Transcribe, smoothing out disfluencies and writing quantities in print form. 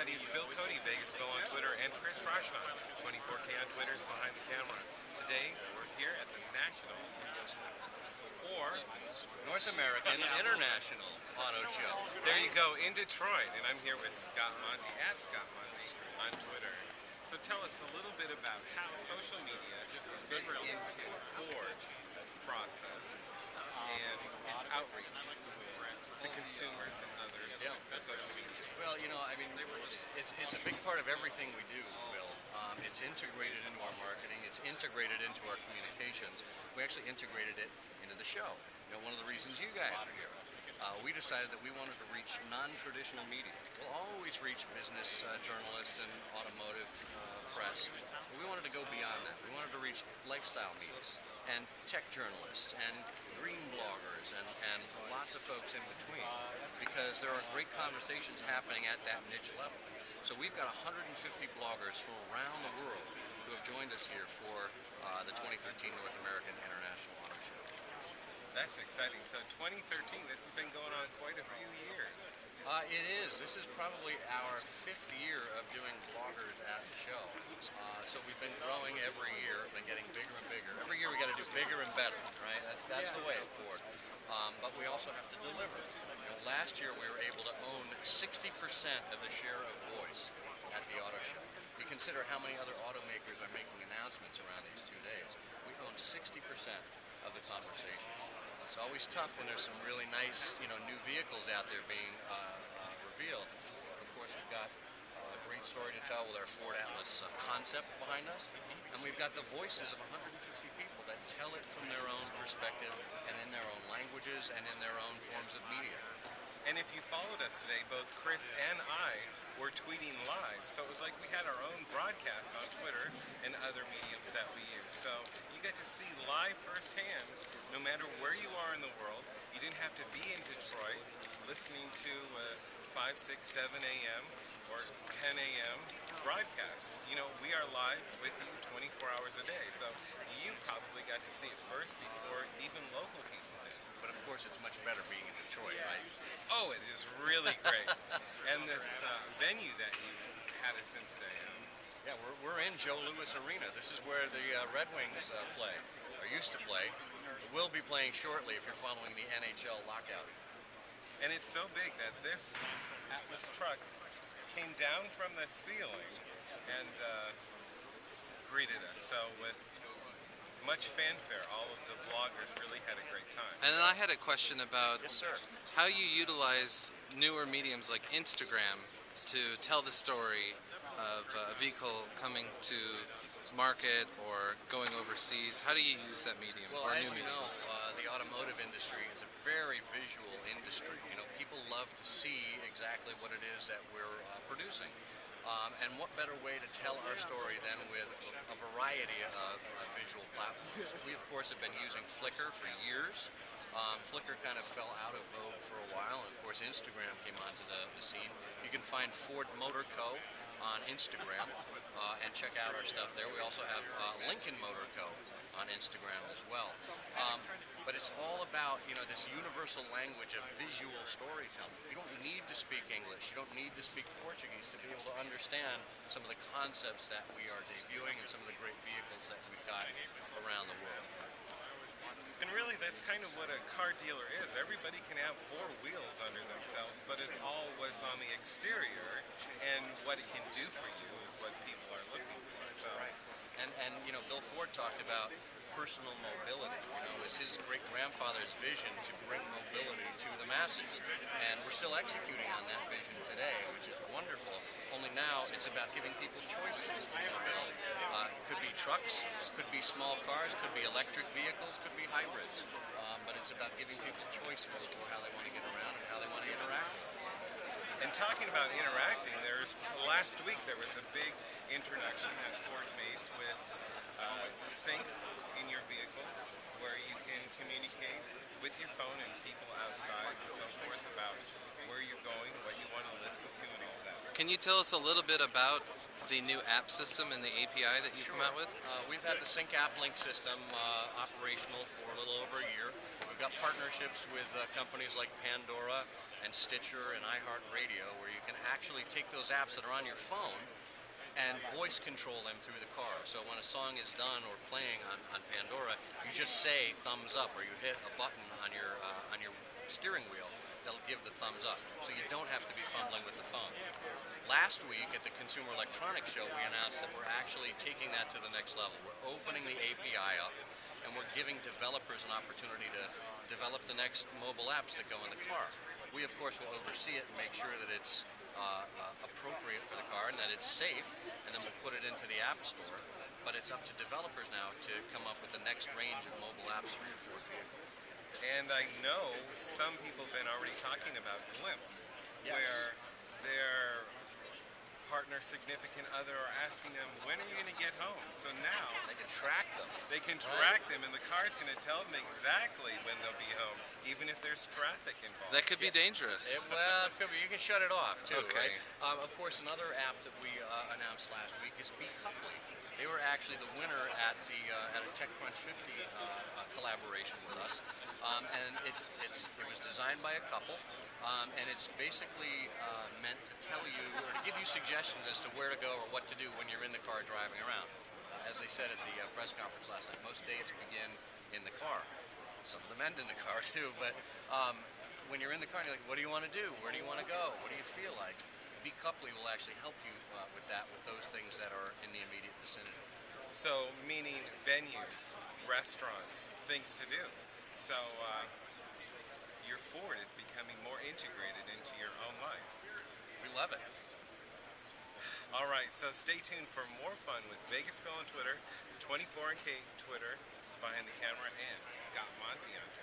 everybody. It's Bill Cody, Vegas Bill on Twitter, and Chris Rashon, 24K on Twitter, is behind the camera. Today, we're here at the National or North American International Auto Show. There you go, in Detroit, and I'm here with Scott Monty, at Scott Monty on Twitter. So tell us a little bit about how social media fit into Ford's process and its outreach to consumers and others with social media. Well, you know, I mean, it's a big part of everything we do, Will. It's integrated into our marketing. It's integrated into our communications. We actually integrated it into the show. You know, one of the reasons you guys are here. We decided that we wanted to reach non-traditional media. We'll always reach business journalists and automotive press. But we wanted to go beyond that. We wanted to reach lifestyle media and tech journalists and green bloggers and lots of folks in between, because there are great conversations happening at that niche level. So we've got 150 bloggers from around the world who have joined us here for the 2013 North American International Auto Show. That's exciting. So 2013, this has been going on quite a few years. It is. This is probably our 5th year of doing bloggers at the show. So we've been growing every year, been getting bigger and bigger. Every year we got to do bigger and better, right? That's the way at Ford. But we also have to deliver. You know, last year we were able to own 60% of the share of voice at the auto show. You consider how many other automakers are making announcements around these 2 days. We own 60% of the conversation. It's always tough when there's some really nice, new vehicles out there being revealed. Of course, we've got a great story to tell with our Ford Atlas concept behind us, and we've got the voices of 150 people that tell it from their own perspective and in their own languages and in their own forms of media. And if you followed us today, both Chris and I were tweeting live, so it was like we had our own broadcast on Twitter and other mediums that we use. So you get to see live firsthand, no matter where you are in the world. You didn't have to be in Detroit listening to 5, 6, 7 a.m. or 10 a.m. broadcast. You know, we are live with you 24 hours a day, so you probably got to see it first before even local people did. But of course, it's much better being in Detroit, right? Oh, it is really great. And this venue that you had us in today. Yeah, we're in Joe Louis Arena. This is where the Red Wings play, or used to play. Will be playing shortly if you're following the NHL lockout. And it's so big that this Atlas truck came down from the ceiling and greeted us. So with much fanfare, all of the bloggers really had a great time. And then I had a question about Yes, sir. how you utilize newer mediums like Instagram to tell the story of a vehicle coming to market or going overseas. How do you use that medium Well, or as new you know, mediums? the automotive industry is a very visual industry. You know, people love to see exactly what it is that we're producing. And what better way to tell our story than with a variety of visual platforms. We, of course, have been using Flickr for years. Flickr kind of fell out of vogue for a while, and of course Instagram came onto the scene. You can find Ford Motor Co. on Instagram and check out our stuff there. We also have Lincoln Motor Co. on Instagram as well. But it's all about, this universal language of visual storytelling. You don't need to speak English. You don't need to speak Portuguese to be able to understand some of the concepts that we are debuting and some of the great vehicles that we've got around the world. And really, that's kind of what a car dealer is. Everybody can have 4 wheels under themselves, but it's all what's on the exterior, and what it can do for you is what people are looking for. So. Right. And Bill Ford talked about personal mobility. It's his great-grandfather's vision to bring mobility to the masses. And we're still executing on that vision today, which is wonderful. Only now it's about giving people choices in mobility. Could be trucks, could be small cars, could be electric vehicles, could be hybrids. But it's about giving people choices for how they want to get around and how they want to interact. And talking about interacting, last week there was a big introduction that Ford made with Sync in your vehicle, where you can communicate with your phone and people outside and so forth about where you're going, what you want to listen to, and all that. Can you tell us a little bit about the new app system and the API that you've come out with? We've had the Sync App Link system operational for a little over a year. We've got partnerships with companies like Pandora, and Stitcher and iHeartRadio, where you can actually take those apps that are on your phone and voice control them through the car. So when a song is done or playing on Pandora, you just say thumbs up, or you hit a button on your steering wheel that'll give the thumbs up. So you don't have to be fumbling with the phone. Last week at the Consumer Electronics Show, we announced that we're actually taking that to the next level. We're opening the API up, and we're giving developers an opportunity to develop the next mobile apps that go in the car. We, of course, will oversee it and make sure that it's appropriate for the car and that it's safe, and then we'll put it into the App Store. But it's up to developers now to come up with the next range of mobile apps for your Ford vehicle. And I know some people have been already talking about Glimpse, Yes. where their partner, significant other are asking them, when are you going to get home? So now They can track them. they can track them, and the car's going to tell them exactly when they'll be home, even if there's traffic involved. That could be dangerous. Well, it could be. You can shut it off too, Okay. right? Of course, another app that we announced last week is Coupling. They were actually the winner at a TechCrunch 50 collaboration with us, and it was designed by a couple, and it's basically meant to tell you or to give you suggestions as to where to go or what to do when you're in the car driving around. As they said at the press conference last night, most dates begin in the car. Some of them end in the car too, but when you're in the car and you're like, what do you want to do? Where do you want to go? What do you feel like? Coupling will actually help you with that, with those things that are in the immediate vicinity. So, meaning venues, restaurants, things to do. So, your Ford is becoming more integrated into your own life. We love it. All right, so stay tuned for more fun with Vegas Bill on Twitter, 24K Twitter, it's Behind the Camera, and Scott Monty on Twitter.